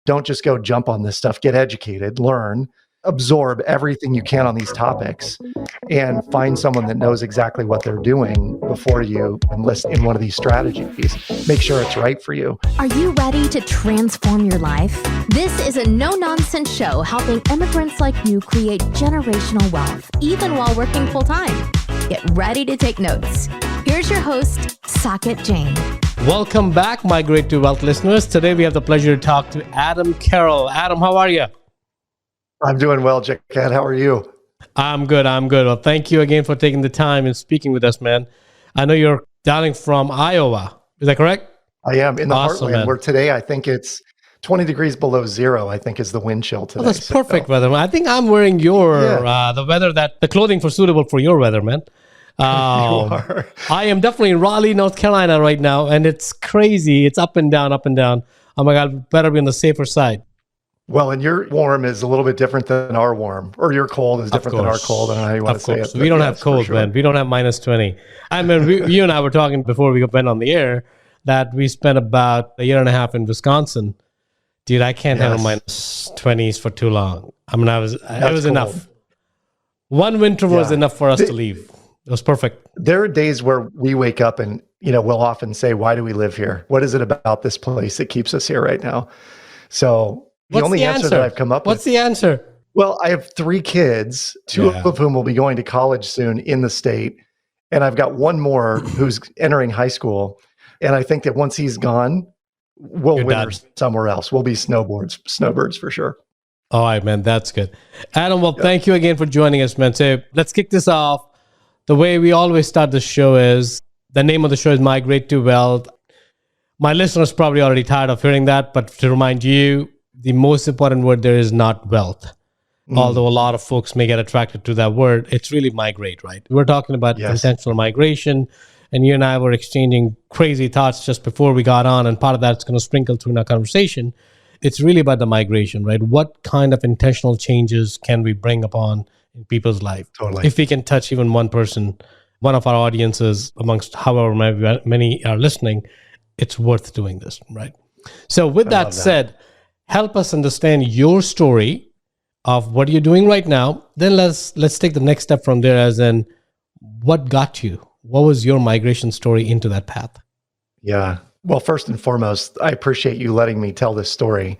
don't just go jump on this stuff. Get educated, learn, absorb everything you can on these topics, and find someone that knows exactly what they're doing before you enlist in one of these strategies. Make sure it's right for you. Are you ready to transform your life? This is a no-nonsense show helping immigrants like you create generational wealth, even while working full-time. Get ready to take notes. Here's your host, Saket Jain. Welcome back, Migrate to Wealth listeners. Today we have the pleasure to talk to Adam Carroll. Adam, how are you? I'm doing well, Jack. How are you? I'm good. Well, thank you again for taking the time and speaking with us, man. I know you're dialing from Iowa. Is that correct? I am in the Awesome, heartland, man. where today I think it's 20 degrees below zero, I think is the wind chill today. Oh, that's perfect weather, man. I think I'm wearing your the clothing for suitable for your weather, man. You are. I am definitely in Raleigh, North Carolina right now, and it's crazy. It's up and down, up and down. Oh my God, better be on the safer side. Well, and your warm is a little bit different than our warm, or your cold is different than our cold. I don't know how you want to say it. We don't have cold, man. We don't have minus 20. I mean, you and I were talking before we went on the air that we spent about a year and a half in Wisconsin. Dude, I can't handle minus 20s for too long. I mean, it was enough. One winter was enough for us to leave. It was perfect. There are days where we wake up and, we'll often say, why do we live here? What is it about this place that keeps us here right now? So the only answer that I've come up with. What's the answer? Well, I have 3 kids, 2 of whom will be going to college soon in the state. And I've got one more who's entering high school. And I think that once he's gone, we'll winter somewhere else. We'll be snowbirds for sure. All right, man. That's good. Adam, well, thank you again for joining us, man. So let's kick this off. The way we always start the show is, the name of the show is Migrate to Wealth. My listeners probably already tired of hearing that, but to remind you, the most important word there is not wealth. Although a lot of folks may get attracted to that word, it's really migrate, right? We're talking about intentional migration, and you and I were exchanging crazy thoughts just before we got on, and part of that's going to sprinkle through in our conversation. It's really about the migration, right? What kind of intentional changes can we bring upon in people's life? Totally. If we can touch even one person, one of our audiences, amongst however many are listening, it's worth doing this, right? So with that said, help us understand your story of what you're doing right now. Then let's take the next step from there, as in what got you? What was your migration story into that path? Yeah. Well, first and foremost, I appreciate you letting me tell this story,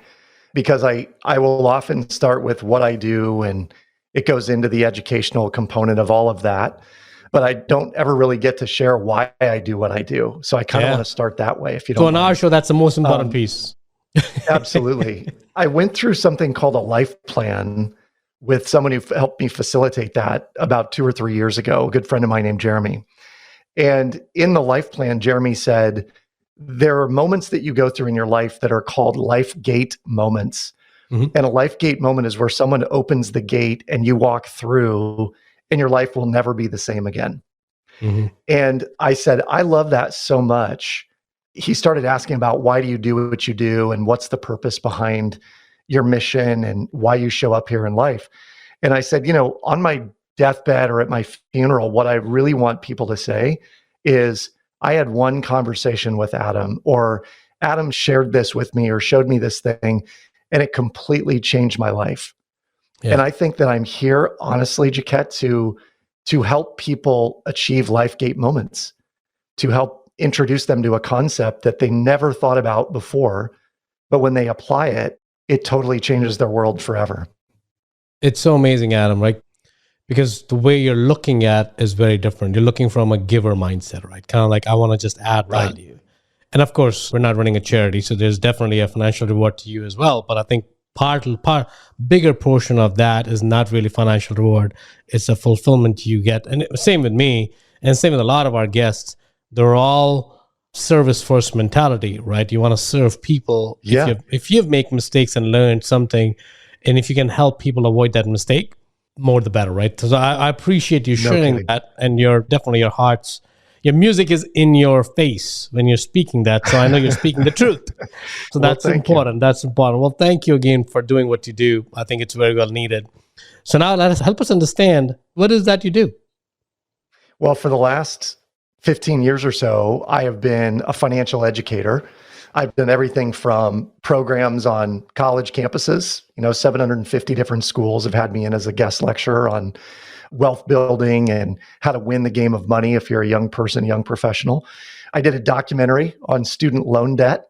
because I will often start with what I do, and it goes into the educational component of all of that. But I don't ever really get to share why I do what I do. So I kind of want to start that way, if you don't mind. So on our show, that's the most important piece. Absolutely. I went through something called a life plan with someone who helped me facilitate that about 2 or 3 years ago, a good friend of mine named Jeremy. And in the life plan, Jeremy said, there are moments that you go through in your life that are called life gate moments. And a life gate moment is where someone opens the gate and you walk through, and your life will never be the same again. And I said, I love that so much. He started asking about, why do you do what you do, and what's the purpose behind your mission, and why you show up here in life. And I said, on my deathbed or at my funeral, what I really want people to say is, I had one conversation with Adam, or Adam shared this with me or showed me this thing, and it completely changed my life. And I think that I'm here, honestly, Jaquette, to help people achieve life gate moments, to help introduce them to a concept that they never thought about before, but when they apply it, it totally changes their world forever. It's so amazing, Adam, right? Because the way you're looking at is very different. You're looking from a giver mindset, right? Kind of like, I want to just add value. And of course, we're not running a charity, so there's definitely a financial reward to you as well. But I think bigger portion of that is not really financial reward. It's a fulfillment you get. And same with me, and same with a lot of our guests. They're all service first mentality, right? You want to serve people. If you make mistakes and learn something, and if you can help people avoid that mistake, more the better, right? So I appreciate you sharing that, and your music is in your face when you're speaking that. So I know you're speaking the truth. So that's important. That's important. Well, thank you again for doing what you do. I think it's very well needed. So now help us understand, what is that you do? Well, for the last 15 years or so, I have been a financial educator. I've done everything from programs on college campuses. 750 different schools have had me in as a guest lecturer on wealth building and how to win the game of money if you're a young person, young professional. I did a documentary on student loan debt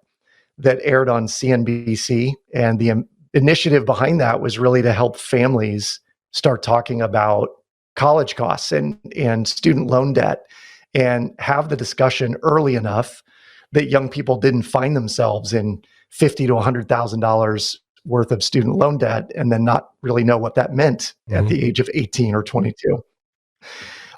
that aired on CNBC. And the initiative behind that was really to help families start talking about college costs and student loan debt and have the discussion early enough that young people didn't find themselves in $50,000 to $100,000 worth of student loan debt and then not really know what that meant at the age of 18 or 22.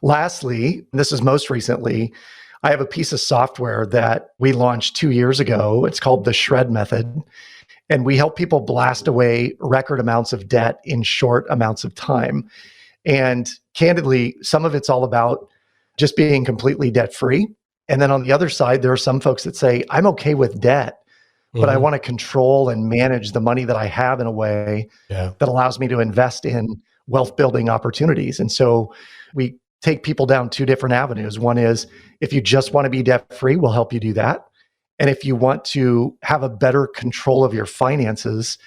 Lastly, this is most recently, I have a piece of software that we launched 2 years ago. It's called the Shred Method. And we help people blast away record amounts of debt in short amounts of time. And candidly, some of it's all about just being completely debt free. And then on the other side, there are some folks that say, I'm okay with debt, but I want to control and manage the money that I have in a way that allows me to invest in wealth building opportunities. And so we take people down two different avenues. One is if you just want to be debt free, we'll help you do that. And if you want to have a better control of your finances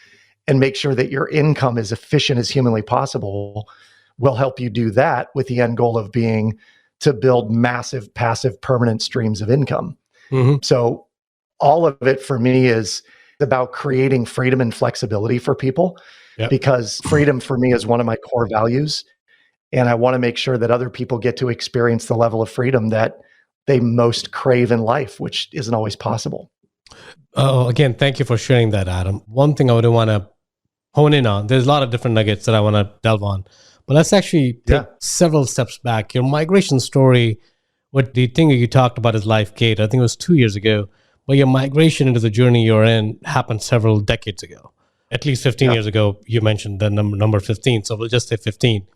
and make sure that your income is efficient as humanly possible, we'll help you do that with the end goal of being to build massive, passive, permanent streams of income. So all of it for me is about creating freedom and flexibility for people because freedom for me is one of my core values. And I want to make sure that other people get to experience the level of freedom that they most crave in life, which isn't always possible. Oh, again, thank you for sharing that, Adam. One thing I would want to hone in on, there's a lot of different nuggets that I want to delve on, but let's actually take several steps back. Your migration story, what the thing that you talked about is Life Gate, I think it was 2 years ago, but your migration into the journey you're in happened several decades ago. At least 15 years ago, you mentioned the number 15, so we'll just say 15.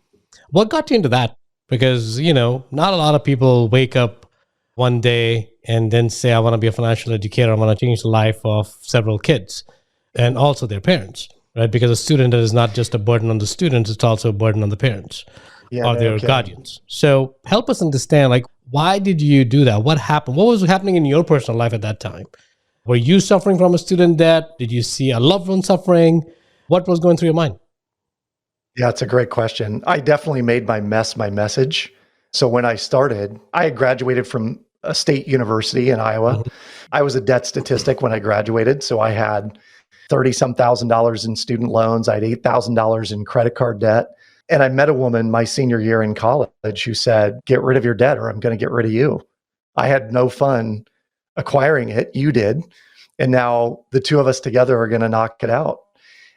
What got you into that? Because, not a lot of people wake up one day and then say, I want to be a financial educator. I want to change the life of several kids and also their parents, right? Because a student is not just a burden on the students, it's also a burden on the parents or their guardians. So help us understand, why did you do that? What happened? What was happening in your personal life at that time? Were you suffering from a student debt? Did you see a loved one suffering? What was going through your mind? Yeah, it's a great question. I definitely made my mess my message. So when I started, I had graduated from a state university in Iowa. I was a debt statistic when I graduated. So I had $30-some thousand in student loans. I had $8,000 in credit card debt. And I met a woman my senior year in college who said, get rid of your debt or I'm going to get rid of you. I had no fun acquiring it. You did. And now the two of us together are going to knock it out.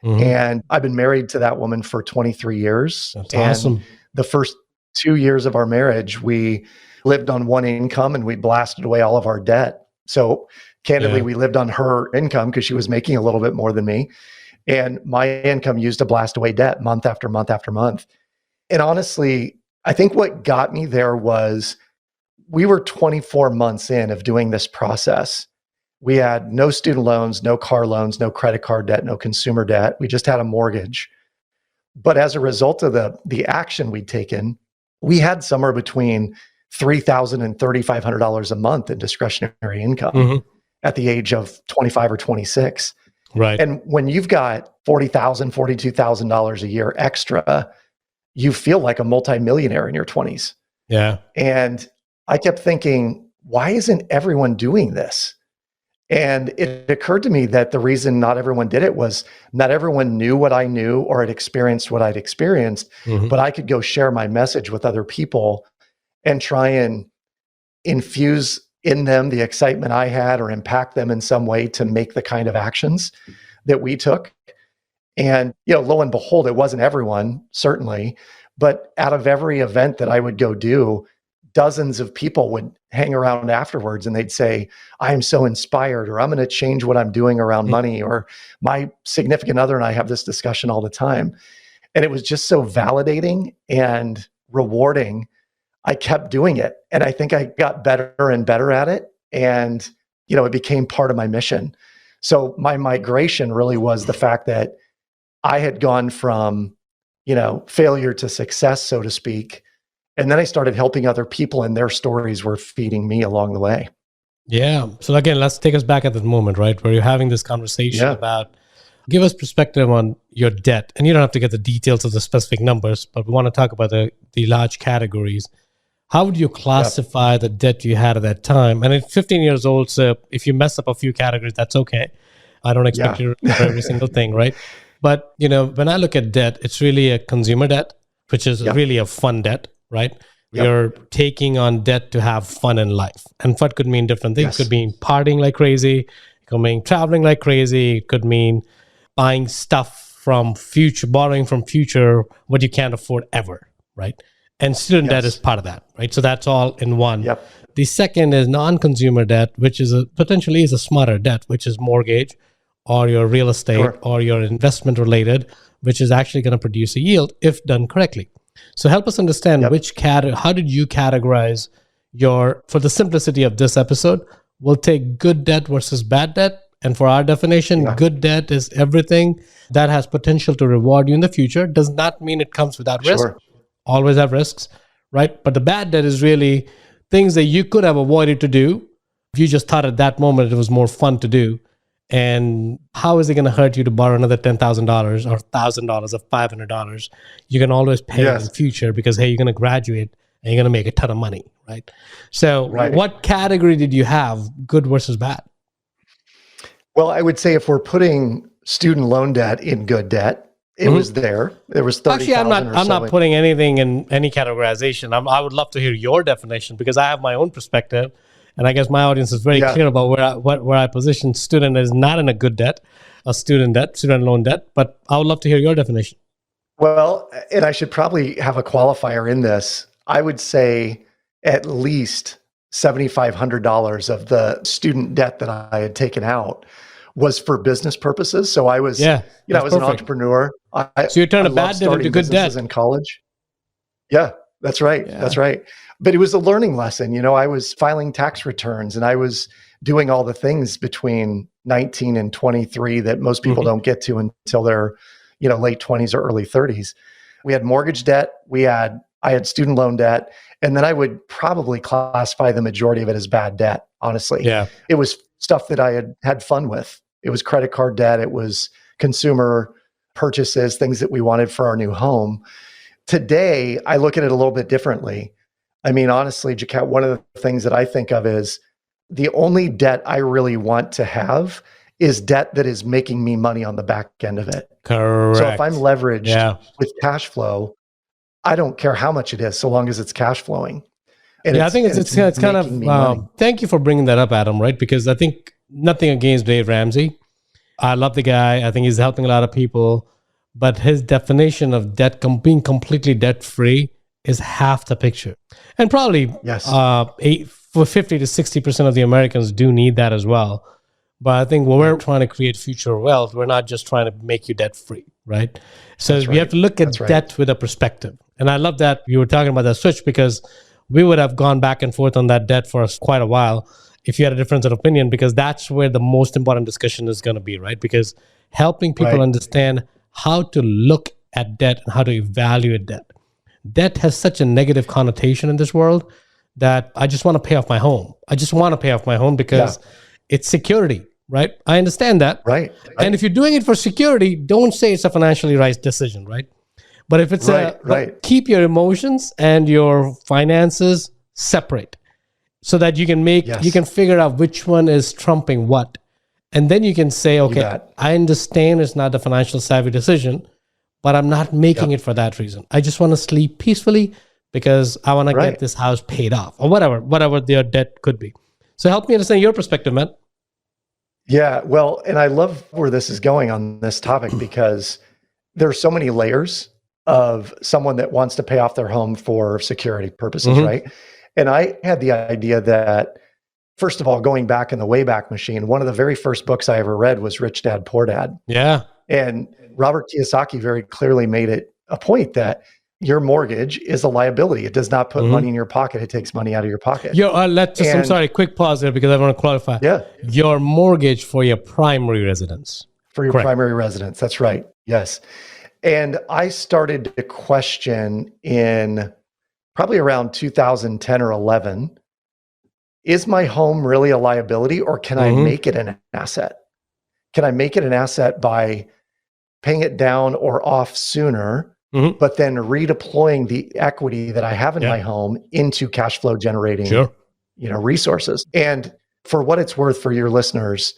And I've been married to that woman for 23 years. That's awesome. The first 2 years of our marriage, we lived on one income and we blasted away all of our debt. So candidly, we lived on her income because she was making a little bit more than me. And my income used to blast away debt month after month after month. And honestly, I think what got me there was we were 24 months in of doing this process. We had no student loans, no car loans, no credit card debt, no consumer debt. We just had a mortgage. But as a result of the action we'd taken, we had somewhere between $3,000 and $3,500 a month in discretionary income at the age of 25 or 26. Right. And when you've got $40,000, $42,000 a year extra, you feel like a multimillionaire in your 20s. Yeah. And I kept thinking, why isn't everyone doing this? And it occurred to me that the reason not everyone did it was not everyone knew what I knew or had experienced what I'd experienced, but I could go share my message with other people and try and infuse in them the excitement I had or impact them in some way to make the kind of actions that we took. And, lo and behold, it wasn't everyone, certainly, but out of every event that I would go do, dozens of people would hang around afterwards and they'd say, I am so inspired, or I'm going to change what I'm doing around money, or my significant other and I have this discussion all the time. And it was just so validating and rewarding. I kept doing it. And I think I got better and better at it. And, it became part of my mission. So my migration really was the fact that I had gone from, failure to success, so to speak. And then I started helping other people and their stories were feeding me along the way. Yeah. So again, let's take us back at that moment, right? Where you're having this conversation Yeah. about, give us perspective on your debt. And you don't have to get the details of the specific numbers, but we want to talk about the large categories. How would you classify the debt you had at that time? And at 15 years old, so if you mess up a few categories, that's okay. I don't expect you to remember every single thing, right? But, when I look at debt, it's really a consumer debt, which is really a fun debt, right? You're taking on debt to have fun in life. And fun could mean different things. It could mean partying like crazy. It could mean traveling like crazy. It could mean buying stuff from future, borrowing from future, what you can't afford ever, right? And student debt is part of that, right? So that's all in one. The second is non-consumer debt, which is potentially is a smarter debt, which is mortgage or your real estate or your investment related, which is actually going to produce a yield if done correctly. So help us understand how did you categorize for the simplicity of this episode, we'll take good debt versus bad debt. And for our definition, good debt is everything that has potential to reward you in the future. Does not mean it comes without risk. Always have risks, right? But the bad debt is really things that you could have avoided to do. If you just thought at that moment it was more fun to do. And how is it going to hurt you to borrow another $10,000 or $1,000 or $500? You can always pay it in the future because, hey, you're going to graduate and you're going to make a ton of money, right? So what category did you have, good versus bad? Well, I would say if we're putting student loan debt in good debt, it was there. There was 30,000. Actually, I'm not putting anything in any categorization. I would love to hear your definition because I have my own perspective. And I guess my audience is very clear about where I position student is not in a good debt, student loan debt. But I would love to hear your definition. Well, and I should probably have a qualifier in this. I would say at least $7,500 of the student debt that I had taken out was for business purposes. So I was, I was an entrepreneur. So you turned a bad debt into good debt in college. Yeah, that's right. Yeah. That's right. But it was a learning lesson. I was filing tax returns and I was doing all the things between 19 and 23 that most people don't get to until they're, late 20s or early 30s. We had mortgage debt. I had student loan debt. And then I would probably classify the majority of it as bad debt, honestly. Yeah. It was stuff that I had fun with. It was credit card debt. It was consumer purchases, things that we wanted for our new home. Today, I look at it a little bit differently. I mean, honestly, Jacat, one of the things that I think of is the only debt I really want to have is debt that is making me money on the back end of it. Correct. So if I'm leveraged with cash flow, I don't care how much it is, so long as it's cash flowing. And I think it's kind of, thank you for bringing that up, Adam, right? Because I think nothing against Dave Ramsey. I love the guy. I think he's helping a lot of people. But his definition of debt, being completely debt-free, is half the picture. And probably for 50 to 60% of the Americans do need that as well. But I think when we're trying to create future wealth, we're not just trying to make you debt-free, right? So we have to look at debt with a perspective. And I love that you were talking about that switch because we would have gone back and forth on that debt for quite a while if you had a difference of opinion, because that's where the most important discussion is going to be, right? Because helping people understand how to look at debt and how to evaluate debt. Debt has such a negative connotation in this world that I just want to pay off my home. I just want to pay off my home because it's security, right? I understand that. Right. And if you're doing it for security, don't say it's a financially right decision, right? But if it's keep your emotions and your finances separate so that you can you can figure out which one is trumping what. And then you can say, okay, I understand it's not a financial savvy decision, but I'm not making it for that reason. I just want to sleep peacefully because I want to get this house paid off or whatever their debt could be. So help me understand your perspective, man. Yeah, well, and I love where this is going on this topic because there are so many layers of someone that wants to pay off their home for security purposes, right? And I had the idea that, first of all, going back in the Wayback Machine, one of the very first books I ever read was Rich Dad, Poor Dad. Yeah. And Robert Kiyosaki very clearly made it a point that your mortgage is a liability. It does not put money in your pocket. It takes money out of your pocket. I'm sorry, quick pause there because I want to qualify. Yeah. Your mortgage for your primary residence. For your primary residence. That's right. Yes. And I started to question in probably around 2010 or 11, is my home really a liability, or can I make it an asset? Can I make it an asset by paying it down or off sooner, but then redeploying the equity that I have in my home into cash flow generating resources? And for what it's worth for your listeners,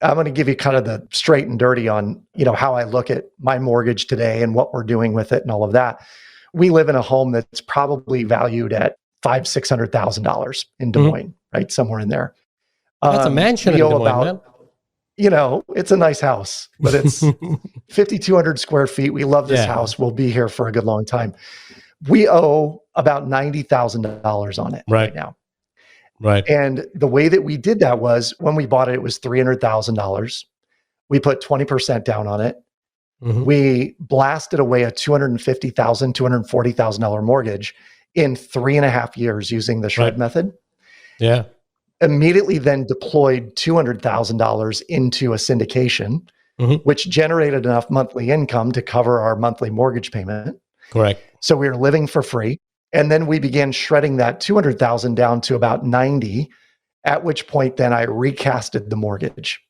I'm going to give you kind of the straight and dirty on, how I look at my mortgage today and what we're doing with it and all of that. We live in a home that's probably valued at $500,000-$600,000 in Des Moines, right? Somewhere in there. That's a mansion in Des Moines, man. It's a nice house, but it's 5,200 square feet. We love this house. We'll be here for a good long time. We owe about $90,000 on it right now. Right. And the way that we did that was when we bought it, it was $300,000. We put 20% down on it. We blasted away a $250,000, $240,000 mortgage in 3.5 years using the shred method. Yeah. Immediately then deployed $200,000 into a syndication, which generated enough monthly income to cover our monthly mortgage payment. Correct. So we were living for free. And then we began shredding that 200,000 down to about 90, at which point then I recasted the mortgage.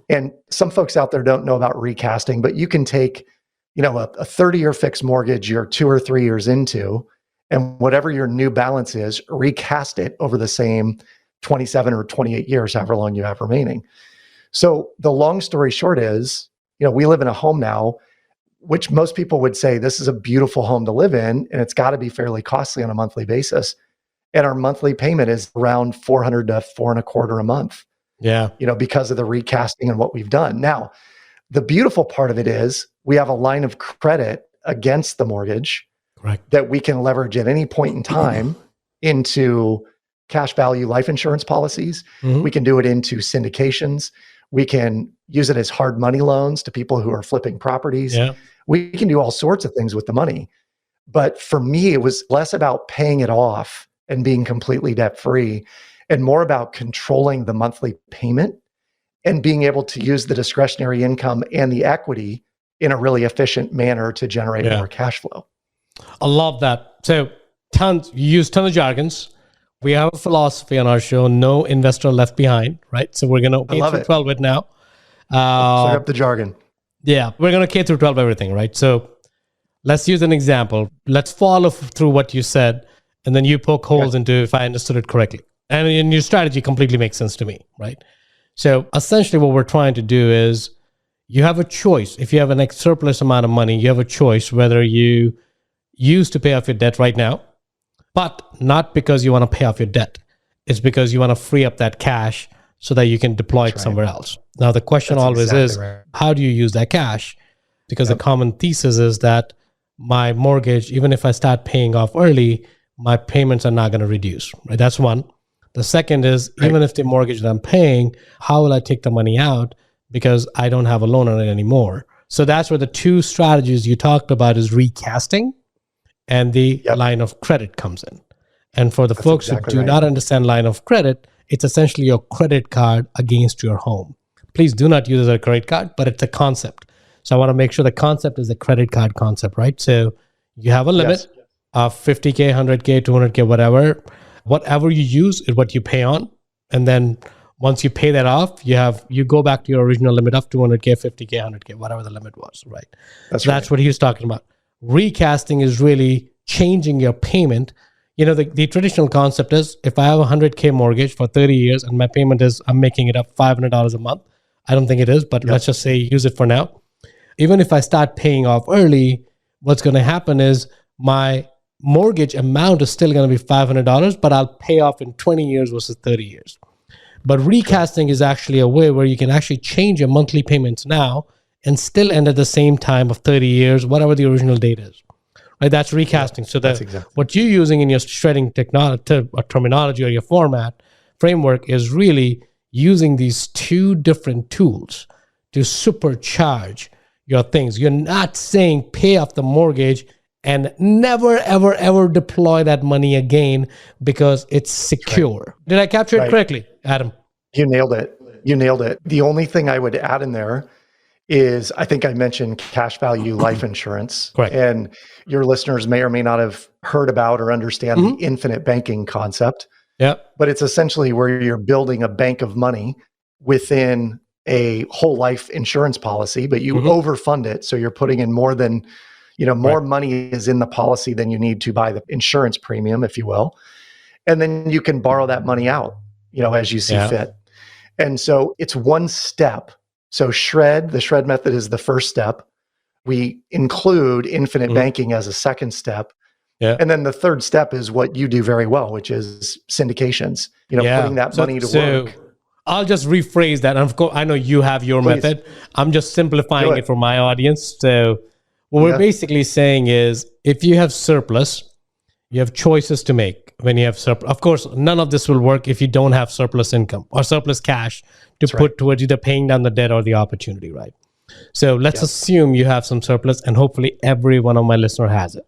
And some folks out there don't know about recasting, but you can take, a 30-year fixed mortgage you're 2 or 3 years into, and whatever your new balance is, recast it over the same 27 or 28 years, however long you have remaining. So the long story short is, we live in a home now, which most people would say this is a beautiful home to live in, and it's got to be fairly costly on a monthly basis. And our monthly payment is around $400 to $425 a month. Yeah. Because of the recasting and what we've done. Now, the beautiful part of it is we have a line of credit against the mortgage that we can leverage at any point in time into cash value life insurance policies. We can do it into syndications. We can use it as hard money loans to people who are flipping properties. Yeah. We can do all sorts of things with the money. But for me, it was less about paying it off and being completely debt free, and more about controlling the monthly payment and being able to use the discretionary income and the equity in a really efficient manner to generate more cash flow. I love that. So you use tons of jargons. We have a philosophy on our show, no investor left behind, right? So we're going to K through 12 it now. Clear up the jargon. Yeah, we're going to K through 12 everything, right? So let's use an example. Let's follow through what you said, and then you poke holes into if I understood it correctly. And your strategy completely makes sense to me, right? So essentially what we're trying to do is you have a choice. If you have an surplus amount of money, you have a choice whether you use to pay off your debt right now, but not because you want to pay off your debt. It's because you want to free up that cash so that you can deploy it somewhere else. Now, the question always is, how do you use that cash? Because the common thesis is that my mortgage, even if I start paying off early, my payments are not going to reduce, right? That's one. The second is, even if the mortgage that I'm paying, how will I take the money out? Because I don't have a loan on it anymore. So that's where the two strategies you talked about is recasting and the line of credit comes in. And for the folks who do not understand line of credit, it's essentially your credit card against your home. Please do not use it as a credit card, but it's a concept. So I want to make sure the concept is a credit card concept, right? So you have a limit of 50K, 100K, 200K, whatever. Whatever you use is what you pay on. And then once you pay that off, you go back to your original limit of 200K, 50K, 100K, whatever the limit was, right? That's what he was talking about. Recasting is really changing your payment. The traditional concept is if I have a 100K mortgage for 30 years and my payment is, I'm making it up $500 a month. I don't think it is, but let's just say use it for now. Even if I start paying off early, what's going to happen is my mortgage amount is still going to be $500, but I'll pay off in 20 years versus 30 years. But recasting is actually a way where you can actually change your monthly payments now and still end at the same time of 30 years, whatever the original date is. Right? That's recasting. So what you're using in your shredding technology or terminology or your framework is really using these two different tools to supercharge your things. You're not saying pay off the mortgage and never, ever, ever deploy that money again because it's secure. Right. Did I capture it correctly, Adam? You nailed it. The only thing I would add in there is I think I mentioned cash value life insurance. Correct. And your listeners may or may not have heard about or understand the infinite banking concept. Yeah. But it's essentially where you're building a bank of money within a whole life insurance policy, but you overfund it. So you're putting in more than, more money is in the policy than you need to buy the insurance premium, if you will. And then you can borrow that money out, as you see fit. And so it's one step. So the shred method is the first step. We include infinite banking as a second step. Yeah. And then the third step is what you do very well, which is syndications, putting that money to work. I'll just rephrase that. And of course, I know you have your method. I'm just simplifying it for my audience. So what we're basically saying is if you have surplus, you have choices to make when you have surplus. Of course, none of this will work if you don't have surplus income or surplus cash to put towards either paying down the debt or the opportunity, right? So let's assume you have some surplus, and hopefully every one of my listeners has it.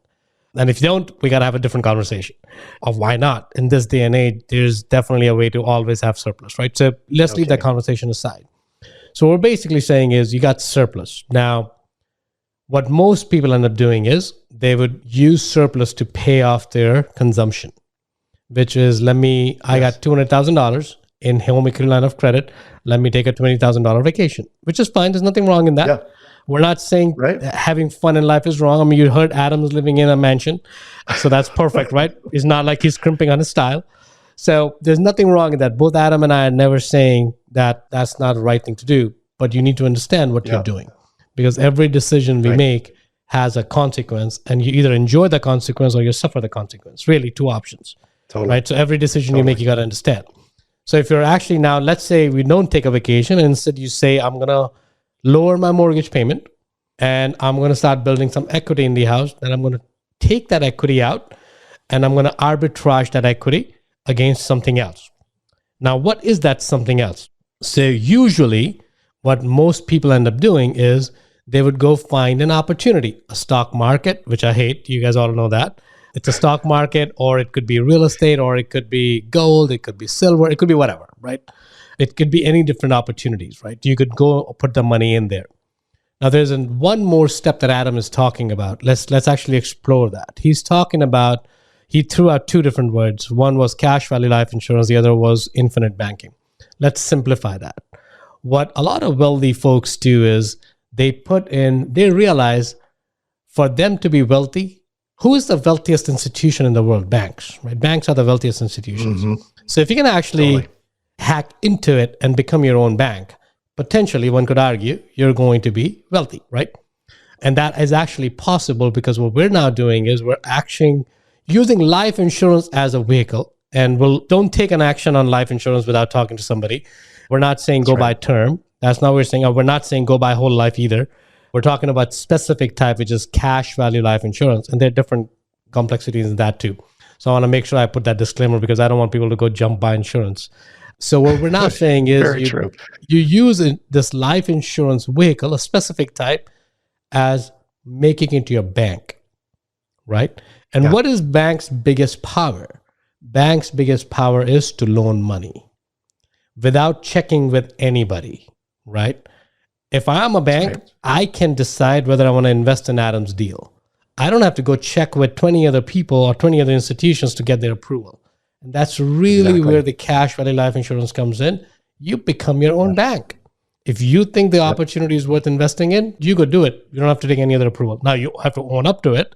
And if you don't, we got to have a different conversation of why not. In this day and age, there's definitely a way to always have surplus, right? So let's leave that conversation aside. So what we're basically saying is you got surplus. Now, what most people end up doing is they would use surplus to pay off their consumption, which is, I got $200,000 in home equity line of credit. Let me take a $20,000 vacation, which is fine. There's nothing wrong in that. Yeah. We're not saying having fun in life is wrong. I mean, you heard Adam's living in a mansion, so that's perfect, right? It's not like he's crimping on his style. So there's nothing wrong in that. Both Adam and I are never saying that that's not the right thing to do, but you need to understand what you're doing, because every decision we make has a consequence, and you either enjoy the consequence or you suffer the consequence. Really, two options, right? So every decision you make, you got to understand. So if you're actually now, let's say we don't take a vacation, and instead you say, I'm going to lower my mortgage payment and I'm going to start building some equity in the house, and I'm going to take that equity out and I'm going to arbitrage that equity against something else. Now, what is that something else? So usually what most people end up doing is they would go find an opportunity, a stock market, which I hate. You guys all know that. It's a stock market, or it could be real estate, or it could be gold, it could be silver, it could be whatever, right? It could be any different opportunities, right? You could go put the money in there. Now, there's one more step that Adam is talking about. Let's actually explore that. He's talking about, he threw out two different words. One was cash value life insurance. The other was infinite banking. Let's simplify that. What a lot of wealthy folks do is they realize for them to be wealthy, who is the wealthiest institution in the world? Banks, right? Banks are the wealthiest institutions. So if you can actually hack into it and become your own bank, potentially one could argue you're going to be wealthy, right? And that is actually possible because what we're now doing is we're actually using life insurance as a vehicle, and don't take an action on life insurance without talking to somebody. We're not saying go by term. That's not what we're saying. We're not saying go by whole life either. We're talking about specific type, which is cash value life insurance. And there are different complexities in that too. So I want to make sure I put that disclaimer because I don't want people to go jump buy insurance. So what we're now saying is you use this life insurance vehicle, a specific type, as making it your bank, right? And what is bank's biggest power? Bank's biggest power is to loan money without checking with anybody, right? If I'm a bank, I can decide whether I want to invest in Adam's deal. I don't have to go check with 20 other people or 20 other institutions to get their approval. And that's really where the cash value life insurance comes in. You become your own bank. If you think the opportunity is worth investing in, you go do it. You don't have to take any other approval. Now, you have to own up to it,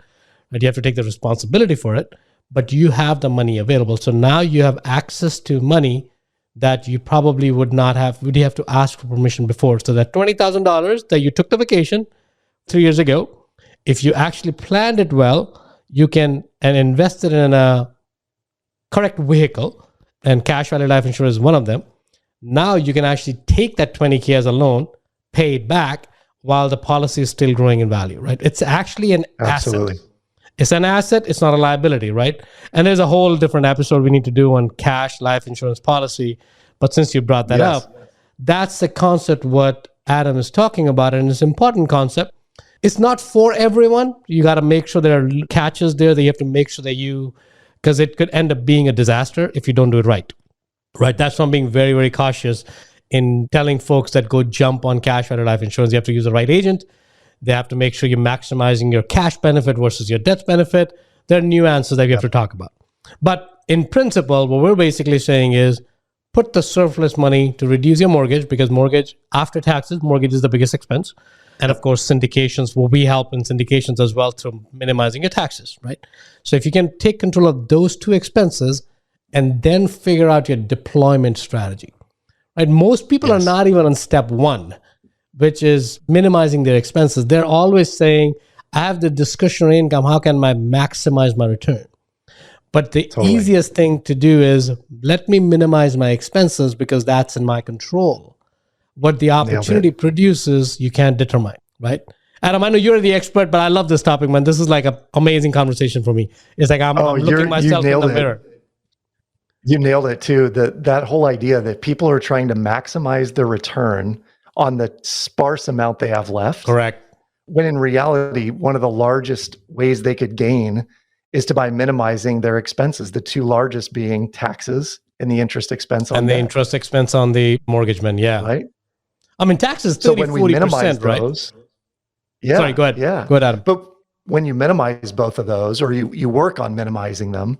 and you have to take the responsibility for it, but you have the money available. So now you have access to money that you probably would have to ask for permission before. So that $20,000 that you took the vacation 3 years ago, if you actually planned it well, you can and invested in a correct vehicle, and cash value life insurance is one of them. Now you can actually take that $20K as a loan, pay it back while the policy is still growing in value, right? It's actually an asset. It's an asset. It's not a liability, right? And there's a whole different episode we need to do on cash life insurance policy. But since you brought that up, that's the concept what Adam is talking about. And it's an important concept. It's not for everyone. You got to make sure there are catches there that you have to make sure that because it could end up being a disaster if you don't do it right. Right? That's why I'm being very, very cautious in telling folks that go jump on cash value life insurance. You have to use the right agent. They have to make sure you're maximizing your cash benefit versus your death benefit. There are nuances that we have to talk about. But in principle, what we're basically saying is put the surplus money to reduce your mortgage, because mortgage, after taxes, mortgage is the biggest expense. And of course, syndications will be help in syndications as well through minimizing your taxes, right? So if you can take control of those two expenses and then figure out your deployment strategy, right? Most people are not even on step one, which is minimizing their expenses. They're always saying, I have the discretionary income. How can I maximize my return? But the easiest thing to do is let me minimize my expenses because that's in my control. What the opportunity produces, you can't determine, right? Adam, I know you're the expert, but I love this topic, man. This is like an amazing conversation for me. It's like I'm looking myself in the mirror. You nailed it too. That whole idea that people are trying to maximize their return on the sparse amount they have left. Correct. When in reality, one of the largest ways they could gain is by minimizing their expenses. The two largest being taxes and the interest expense on the interest expense on the mortgagement. Yeah. Right. I mean, taxes 30-40%, so when we minimize those, right? Sorry, go ahead. Yeah. Go ahead, Adam. But when you minimize both of those, or you work on minimizing them,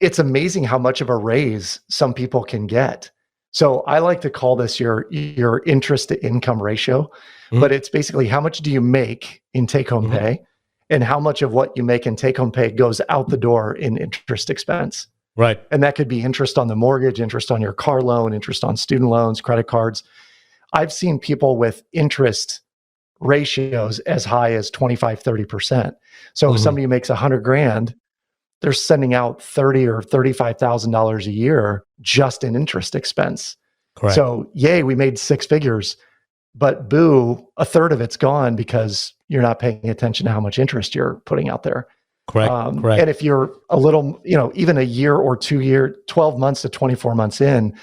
it's amazing how much of a raise some people can get. So I like to call this your interest to income ratio, but it's basically how much do you make in take-home pay, and how much of what you make in take-home pay goes out the door in interest expense. Right. And that could be interest on the mortgage, interest on your car loan, interest on student loans, credit cards. I've seen people with interest ratios as high as 25, 30%. So if somebody makes $100,000, they're sending out $30,000 or $35,000 a year just in interest expense. Correct. So yay, we made six figures, but boo, a third of it's gone because you're not paying attention to how much interest you're putting out there. Correct. Correct. And if you're a little, even a year or 2 year, 12 months to 24 months in,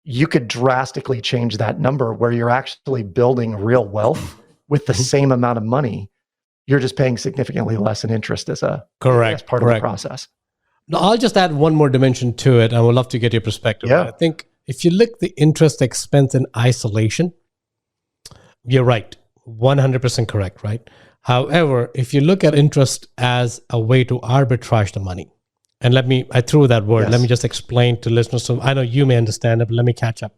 you could drastically change that number where you're actually building real wealth with the same amount of money. You're just paying significantly less in interest as part of the process. Now, I'll just add one more dimension to it. I would love to get your perspective. Yeah. I think if you look at the interest expense in isolation, you're right. 100% correct, right? However, if you look at interest as a way to arbitrage the money, and I threw that word. Yes. Let me just explain to listeners. So I know you may understand it, but let me catch up.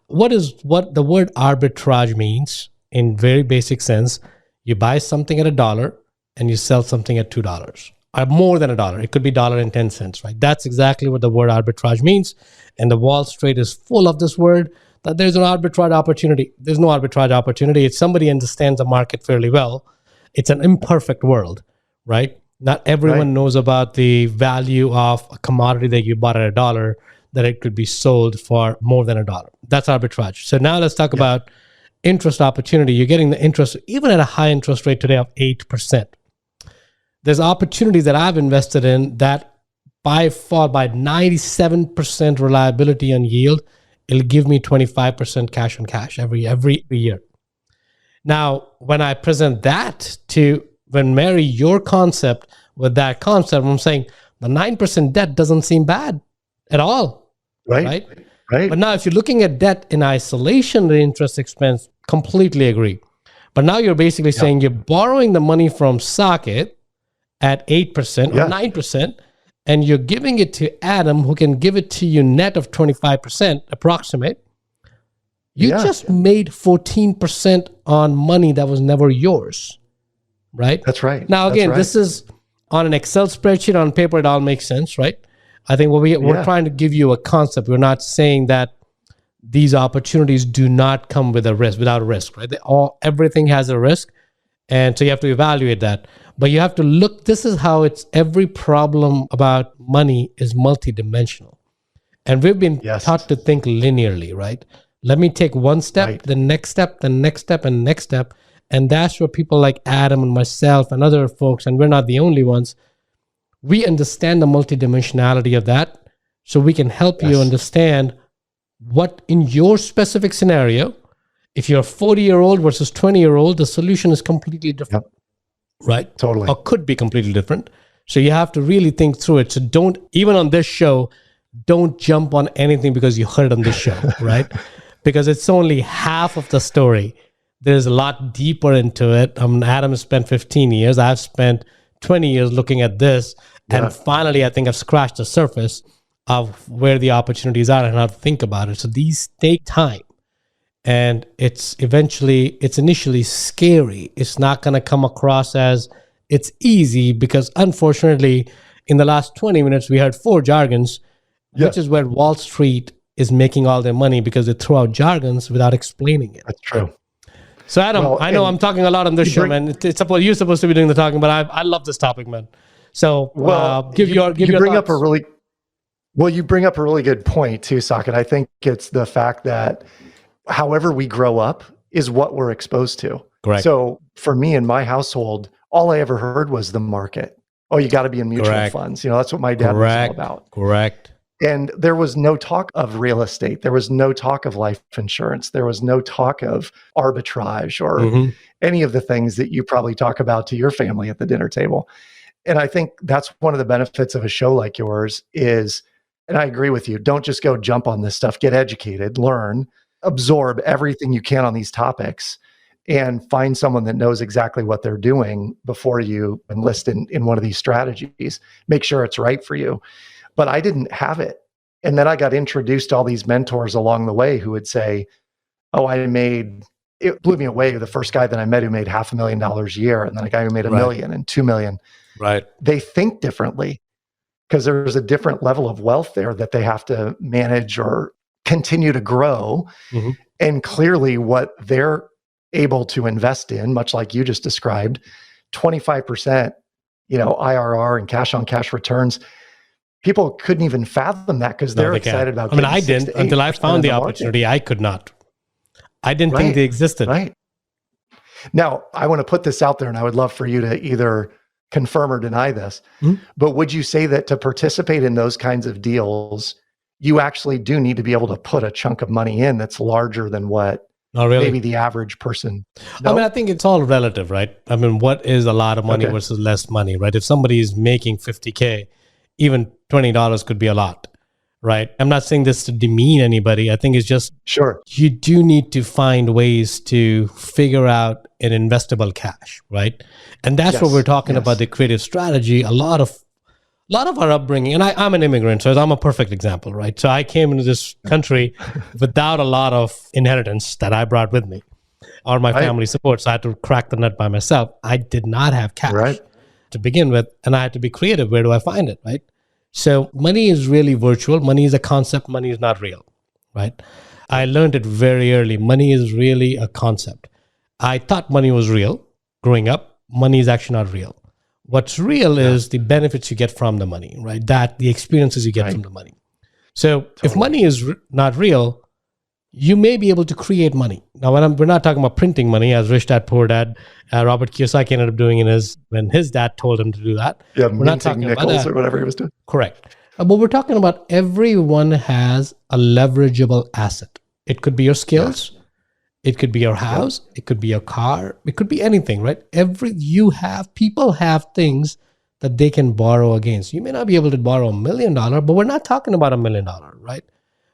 What the word arbitrage means in very basic sense? You buy something at $1 and you sell something at $2, or more than $1. It could be $1.10, right? That's exactly what the word arbitrage means. And the Wall Street is full of this word, that there's an arbitrage opportunity. There's no arbitrage opportunity. If somebody understands the market fairly well, it's an imperfect world, right? Not everyone knows about the value of a commodity that you bought at $1, that it could be sold for more than $1. That's arbitrage. So now let's talk about interest opportunity. You're getting the interest, even at a high interest rate today of 8%. There's opportunities that I've invested in that by 97% reliability and yield, it'll give me 25% cash on cash every year. Now, when I present that when marry your concept with that concept, I'm saying the 9% debt doesn't seem bad at all. Right. But now if you're looking at debt in isolation, the interest expense, completely agree. But now you're basically saying you're borrowing the money from Socket at 8% or 9%, and you're giving it to Adam, who can give it to you net of 25%, approximate. You just made 14% on money that was never yours, right? That's right. Now, again, this is on an Excel spreadsheet, on paper, it all makes sense, right? I think we're trying to give you a concept. We're not saying that these opportunities do not come with a risk, without a risk, right? Everything has a risk. And so you have to evaluate that. But you have to look, this is how every problem about money is multidimensional. And we've been taught to think linearly, right? Let me take one step, the next step, the next step, and the next step. And that's where people like Adam and myself and other folks, and we're not the only ones, we understand the multidimensionality of that, so we can help you understand what in your specific scenario, if you're a 40-year-old versus 20-year-old, the solution is completely different, right? Totally. Or could be completely different. So you have to really think through it. So even on this show, don't jump on anything because you heard it on this show, right? Because it's only half of the story. There's a lot deeper into it. Adam has spent 15 years. I've spent 20 years looking at this. And finally, I think I've scratched the surface of where the opportunities are and how to think about it. So these take time. And it's initially scary. It's not going to come across as it's easy because unfortunately, in the last 20 minutes, we heard 4 jargons, which is where Wall Street is making all their money because they throw out jargons without explaining it. That's true. So Adam, I know I'm talking a lot on this show, man. You're supposed to be doing the talking, but I love this topic, man. So you bring up a really good point too, Saket. I think it's the fact that however we grow up is what we're exposed to. Correct. So for me in my household, all I ever heard was the market. Oh, you got to be in mutual funds. That's what my dad was all about. Correct. And there was no talk of real estate. There was no talk of life insurance. There was no talk of arbitrage or any of the things that you probably talk about to your family at the dinner table. And I think that's one of the benefits of a show like yours is, and I agree with you, don't just go jump on this stuff, get educated, learn, absorb everything you can on these topics and find someone that knows exactly what they're doing before you enlist in one of these strategies. Make sure it's right for you. But I didn't have it. And then I got introduced to all these mentors along the way who would say, oh, it blew me away. The first guy that I met who made $500,000 a year, and then a guy who made $1 million and $2 million. Right. They think differently because there's a different level of wealth there that they have to manage or continue to grow. And clearly what they're able to invest in, much like you just described, 25%, IRR and cash on cash returns. People couldn't even fathom that because they're excited about. I didn't until I found the opportunity. I could not. I didn't think they existed. Right. Now, I want to put this out there, and I would love for you to either confirm or deny this. But would you say that to participate in those kinds of deals, you actually do need to be able to put a chunk of money in that's larger than what maybe the average person? No? I think it's all relative, right? What is a lot of money versus less money, right? If somebody is making $50K, even $20 could be a lot, right? I'm not saying this to demean anybody. I think it's just, you do need to find ways to figure out an investable cash, right? And that's what we're talking about, the creative strategy. A lot of our upbringing, and I'm an immigrant, so I'm a perfect example, right? So I came into this country without a lot of inheritance that I brought with me or my family support. So I had to crack the nut by myself. I did not have cash to begin with, and I had to be creative. Where do I find it, right? So money is really virtual. Money is a concept. Money is not real, right? I learned it very early. Money is really a concept. I thought money was real growing up. Money is actually not real. What's real is the benefits you get from the money, right? The experiences you get from the money. So if money is not real, you may be able to create money. Now, we're not talking about printing money, as Rich Dad Poor Dad, Robert Kiyosaki ended up doing when his dad told him to do that. Yeah, we're not talking about that. Or whatever he was doing. Correct. But we're talking about everyone has a leverageable asset. It could be your skills. Yes. It could be your house. It could be your car. It could be anything, right? People have things that they can borrow against. You may not be able to borrow $1 million, but we're not talking about $1 million, right?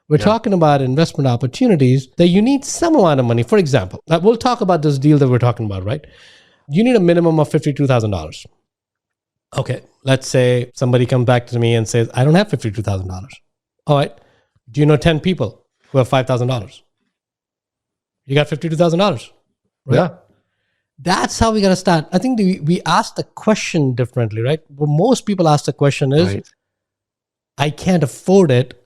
We're talking about investment opportunities that you need some amount of money. For example, we'll talk about this deal that we're talking about, right? You need a minimum of $52,000. Okay, let's say somebody comes back to me and says, I don't have $52,000. All right, do you know 10 people who have $5,000? You got $52,000, right? Yeah. That's how we got to start. I think we ask the question differently, right? What most people ask the question is, I can't afford it.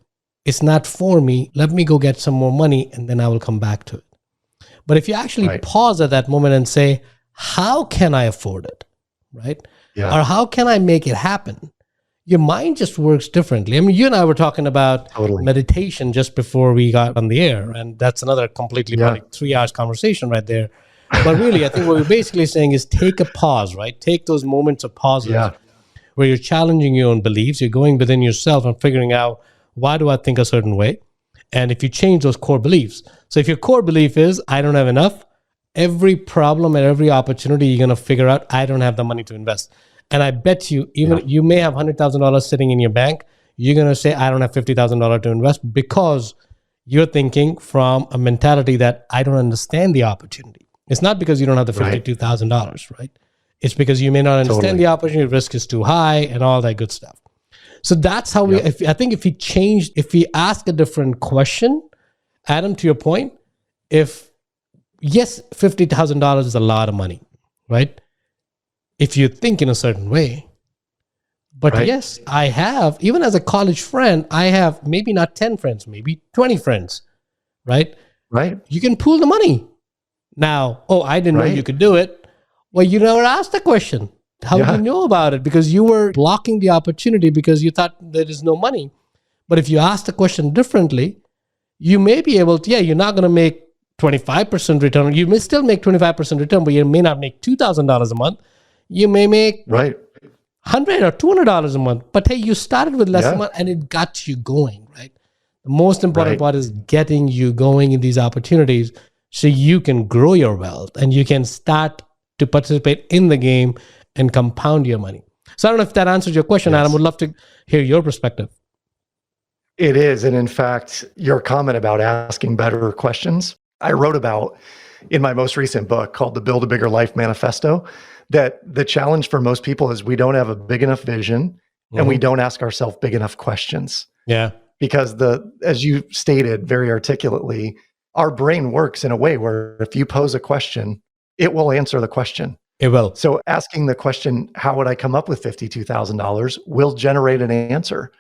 It's not for me. Let me go get some more money and then I will come back to it. But if you actually pause at that moment and say, how can I afford it? Right? Yeah. Or how can I make it happen? Your mind just works differently. You and I were talking about meditation just before we got on the air. And that's another completely 3 hours conversation right there. But really, I think what we're basically saying is take a pause, right? Take those moments of pauses where you're challenging your own beliefs. You're going within yourself and figuring out, why do I think a certain way? And if you change those core beliefs. So if your core belief is, I don't have enough, every problem and every opportunity, you're going to figure out, I don't have the money to invest. And I bet you, even you may have $100,000 sitting in your bank, you're going to say, I don't have $50,000 to invest because you're thinking from a mentality that I don't understand the opportunity. It's not because you don't have the $52,000, right? It's because you may not understand Totally. the opportunity, risk is too high, and all that good stuff. So that's how we, I think if we ask a different question, Adam, to your point, yes, $50,000 is a lot of money, right? If you think in a certain way. But yes, I have, even as a college friend, I have maybe not 10 friends, maybe 20 friends, right? Right. You can pool the money. Now, I didn't know you could do it. Well, you never asked the question. How do you know about it? Because you were blocking the opportunity because you thought there is no money. But if you ask the question differently, you may be able to, you're not going to make 25% return. You may still make 25% return, but you may not make $2,000 a month. You may make $100 or $200 a month. But hey, you started with less money and it got you going, right? The most important part is getting you going in these opportunities so you can grow your wealth and you can start to participate in the game and compound your money. So I don't know if that answers your question, Adam. Would love to hear your perspective. It is. And in fact, your comment about asking better questions, I wrote about in my most recent book called the Build a Bigger Life Manifesto, that the challenge for most people is we don't have a big enough vision and we don't ask ourselves big enough questions. Yeah. Because as you stated very articulately, our brain works in a way where if you pose a question, it will answer the question. It will. So asking the question, how would I come up with $52,000 will generate an answer.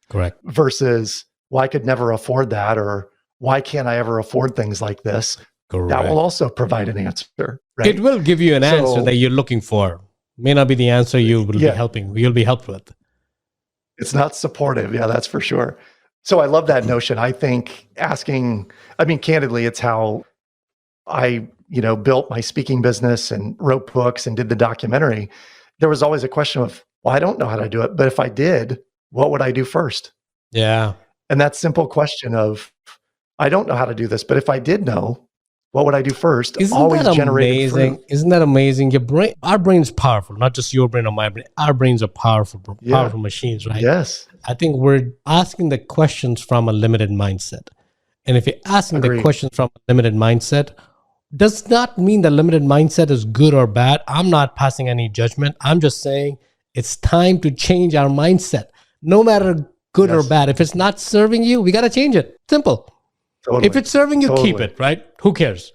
Correct. Versus, well, I could never afford that, or why can't I ever afford things like this? Correct. That will also provide an answer. Right? It will give you an answer that you're looking for. May not be the answer you'll be helped with. It's not supportive. Yeah, that's for sure. So I love that notion. I think candidly, it's how I, built my speaking business and wrote books and did the documentary. There was always a question of, well, I don't know how to do it, but if I did, what would I do first? Yeah. And that simple question of, I don't know how to do this, but if I did know, what would I do first? Isn't that amazing? Isn't that amazing? Our brain is powerful, not just your brain or my brain. Our brains are powerful machines, right? Yes. I think we're asking the questions from a limited mindset. And if you're asking the questions from a limited mindset, does not mean the limited mindset is good or bad. I'm not passing any judgment. I'm just saying it's time to change our mindset. No matter good or bad. If it's not serving you, we got to change it. Simple. Totally. If it's serving you, keep it, right? Who cares?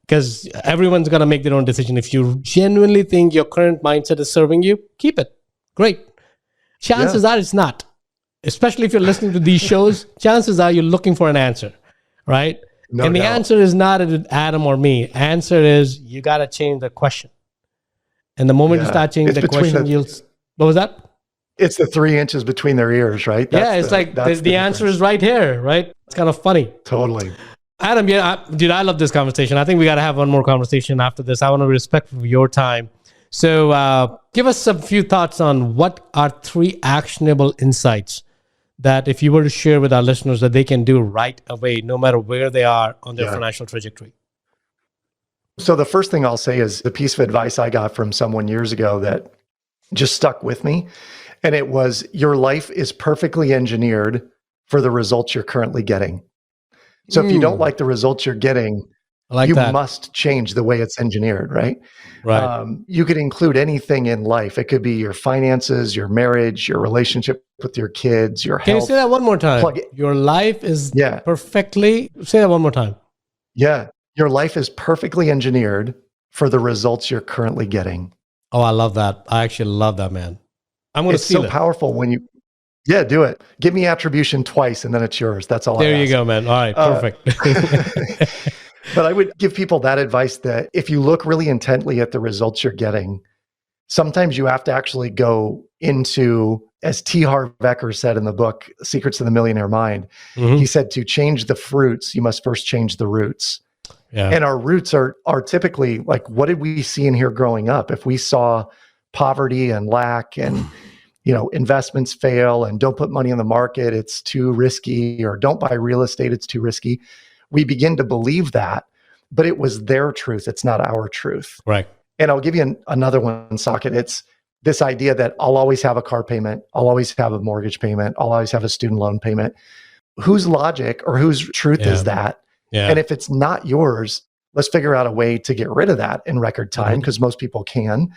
Because everyone's going to make their own decision. If you genuinely think your current mindset is serving you, keep it. Great. Chances are it's not. Especially if you're listening to these shows, chances are you're looking for an answer, right? No doubt. The answer is not Adam or me. Answer is you got to change the question. And the moment you start changing the question, what was that? It's the 3 inches between their ears, right? It's the answer is right here, right? It's kind of funny. Totally. Adam, dude, I love this conversation. I think we got to have one more conversation after this. I want to be respectful of your time. So give us a few thoughts on what are 3 actionable insights that if you were to share with our listeners that they can do right away, no matter where they are on their financial trajectory. So the first thing I'll say is the piece of advice I got from someone years ago that just stuck with me. And it was, your life is perfectly engineered for the results you're currently getting. So if you don't like the results you're getting, must change the way it's engineered, right? Right. You could include anything in life. It could be your finances, your marriage, your relationship with your kids, your health. Can you say that one more time? Your life is perfectly... Say that one more time. Yeah. Your life is perfectly engineered for the results you're currently getting. Oh, I love that. I actually love that, man. I'm going to steal it. It's so powerful when you... Yeah, do it. Give me attribution twice and then it's yours. That's all I ask. There you go, man. All right, perfect. But I would give people that advice that if you look really intently at the results you're getting, sometimes you have to actually go into, as Harv Eker said in the book, Secrets of the Millionaire Mind, he said to change the fruits, you must first change the roots. Yeah. And our roots are typically like, what did we see in here growing up? If we saw poverty and lack and investments fail and don't put money in the market, it's too risky, or don't buy real estate, it's too risky. We begin to believe that, but it was their truth. It's not our truth. Right. And I'll give you another one, Socket. It's this idea that I'll always have a car payment. I'll always have a mortgage payment. I'll always have a student loan payment. Whose logic or whose truth is that? Yeah. And if it's not yours, let's figure out a way to get rid of that in record time, because most people can.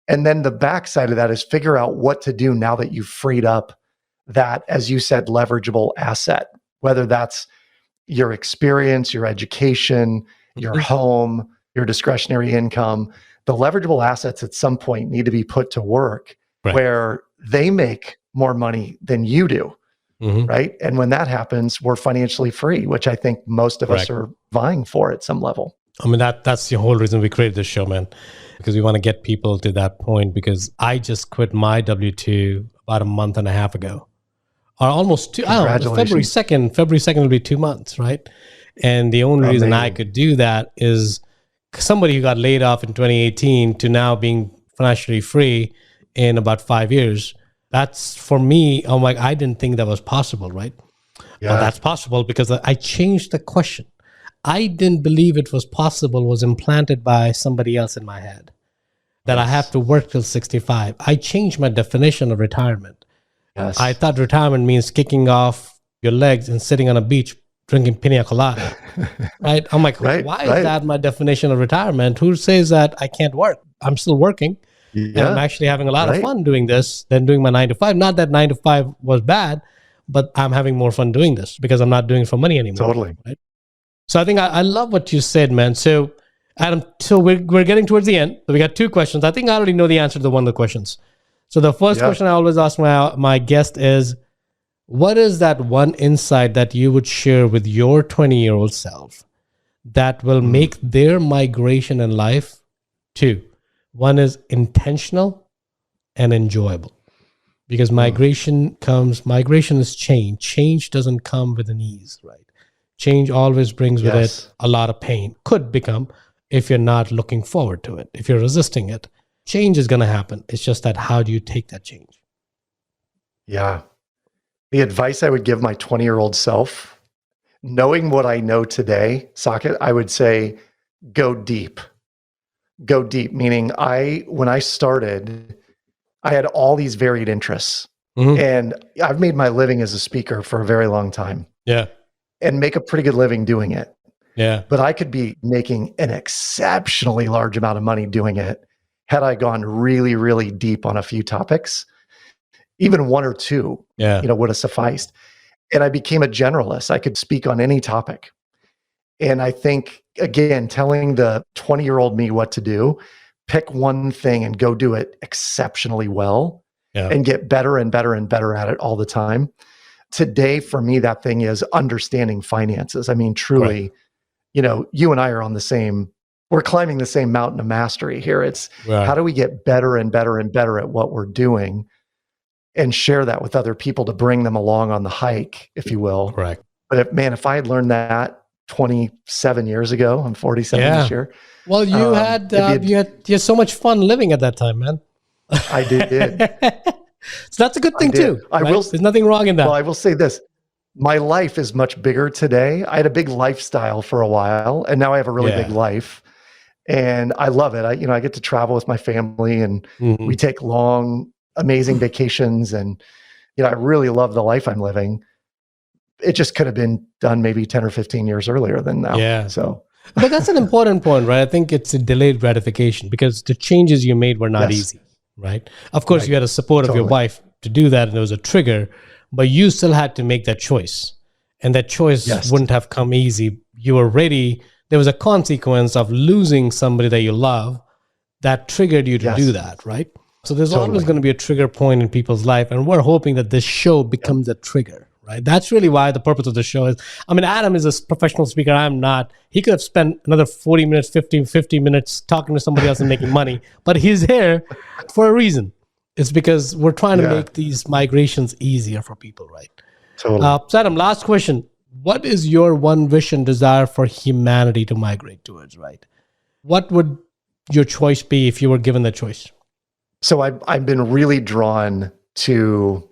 And then the backside of that is figure out what to do now that you've freed up that, as you said, leverageable asset, whether that's your experience, your education, your home, your discretionary income. The leverageable assets at some point need to be put to work where they make more money than you do. Right. And when that happens, we're financially free, which I think most of us are vying for at some level. I mean, that's the whole reason we created this show, man, because we want to get people to that point, because I just quit my W-2 about a month and a half ago, or almost two. I don't know, February 2nd will be 2 months, right? And the only reason I could do that is somebody who got laid off in 2018 to now being financially free in about 5 years. That's, for me, I'm like, I didn't think that was possible, right? Yeah. Well, that's possible because I changed the question. I didn't believe it was possible, was implanted by somebody else in my head, that I have to work till 65. I changed my definition of retirement. Yes. I thought retirement means kicking off your legs and sitting on a beach drinking pina colada. Right? I'm like, why is that my definition of retirement? Who says that I can't work? I'm still working. Yeah. And I'm actually having a lot of fun doing this than doing my 9 to 5. Not that 9 to 5 was bad, but I'm having more fun doing this because I'm not doing it for money anymore. Totally. Right? So I think I love what you said, man. So Adam, so we're getting towards the end. So we got 2 questions. I think I already know the answer to one of the questions. So the first question I always ask my guest is, what is that one insight that you would share with your 20-year-old self that will make their migration in life 2? One is intentional and enjoyable, because migration is change. Change doesn't come with an ease, right? Change always brings with it a lot of pain. Could become, if you're not looking forward to it, if you're resisting it. Change is going to happen. It's just that, how do you take that change? Yeah. The advice I would give my 20-year-old self, knowing what I know today, Saket, I would say, go deep. Go deep, meaning when I started, I had all these varied interests. And I've made my living as a speaker for a very long time. Yeah. And make a pretty good living doing it. Yeah. But I could be making an exceptionally large amount of money doing it had I gone really, really deep on a few topics. Even 1 or 2, would have sufficed. And I became a generalist. I could speak on any topic. And I think, again, telling the 20-year-old me what to do, pick one thing and go do it exceptionally well and get better and better and better at it all the time. Today, for me, that thing is understanding finances. I mean, truly, you and I are on we're climbing the same mountain of mastery here. It's how do we get better and better and better at what we're doing and share that with other people to bring them along on the hike, if you will. Correct. But if I had learned that 27 years ago, I'm 47 this year. Well, you had so much fun living at that time, man. I did. So that's a good thing too. Right? There's nothing wrong in that. Well, I will say this. My life is much bigger today. I had a big lifestyle for a while, and now I have a really big life. And I love it. I get to travel with my family, and we take long, amazing vacations. And, I really love the life I'm living. It just could have been done maybe 10 or 15 years earlier than now. Yeah. So, but that's an important point, right? I think it's a delayed gratification because the changes you made were not easy, right? Of course, you had a support of your wife to do that, and there was a trigger, but you still had to make that choice. And that choice wouldn't have come easy. You were ready. There was a consequence of losing somebody that you love that triggered you to do that, right? So there's always going to be a trigger point in people's life, and we're hoping that this show becomes a trigger. Right. That's really why the purpose of the show is. I mean, Adam is a professional speaker. I'm not. He could have spent another 40 minutes, 50 minutes talking to somebody else and making money, but he's here for a reason. It's because we're trying to make these migrations easier for people, right? Totally. So Adam, last question. What is your one wish and desire for humanity to migrate towards, right? What would your choice be if you were given the choice? So I've been really drawn to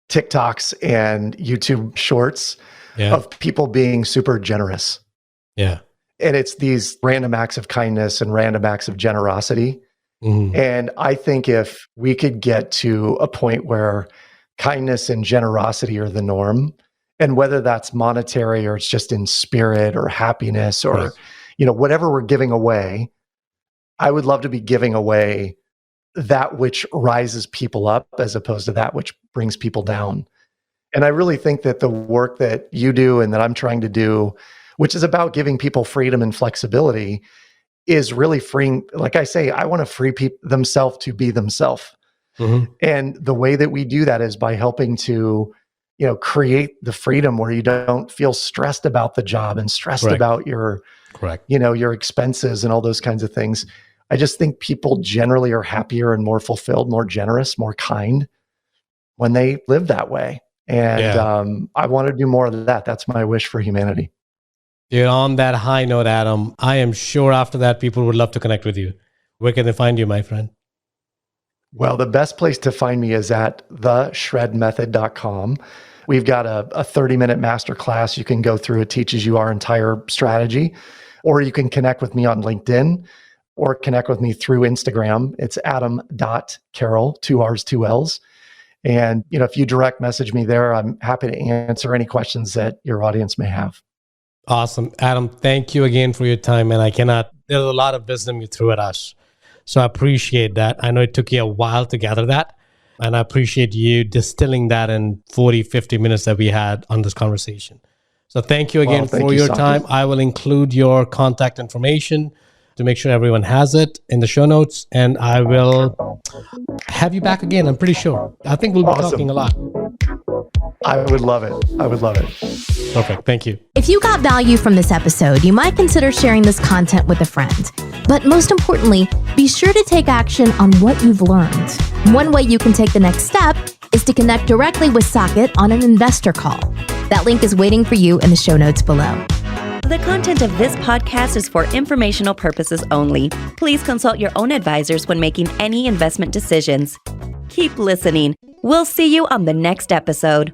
TikToks and YouTube shorts of people being super generous. Yeah. And it's these random acts of kindness and random acts of generosity. And I think if we could get to a point where kindness and generosity are the norm, and whether that's monetary or it's just in spirit or happiness or, whatever we're giving away, I would love to be giving away that which rises people up as opposed to that which brings people down. And I really think that the work that you do and that I'm trying to do, which is about giving people freedom and flexibility, is really freeing. Like I say, I want to free people themselves to be themselves. Mm-hmm. And the way that we do that is by helping to, create the freedom where you don't feel stressed about the job and stressed about your, your expenses and all those kinds of things. I just think people generally are happier and more fulfilled, more generous, more kind when they live that way. And I want to do more of that. That's my wish for humanity. Dude, on that high note, Adam, I am sure after that, people would love to connect with you. Where can they find you, my friend? Well, the best place to find me is at theshredmethod.com. We've got a 30-minute masterclass you can go through. It teaches you our entire strategy. Or you can connect with me on LinkedIn or connect with me through Instagram. It's adam.carroll, 2 R's, 2 L's. And, if you direct message me there, I'm happy to answer any questions that your audience may have. Awesome. Adam, thank you again for your time. And there's a lot of wisdom you threw at us. So I appreciate that. I know it took you a while to gather that. And I appreciate you distilling that in 40, 50 minutes that we had on this conversation. So thank you again for your time. I will include your contact information to make sure everyone has it in the show notes. And I will have you back again, I'm pretty sure. I think we'll be talking a lot. I would love it. Perfect. Thank you. If you got value from this episode, you might consider sharing this content with a friend. But most importantly, be sure to take action on what you've learned. One way you can take the next step is to connect directly with Socket on an investor call. That link is waiting for you in the show notes below. The content of this podcast is for informational purposes only. Please consult your own advisors when making any investment decisions. Keep listening. We'll see you on the next episode.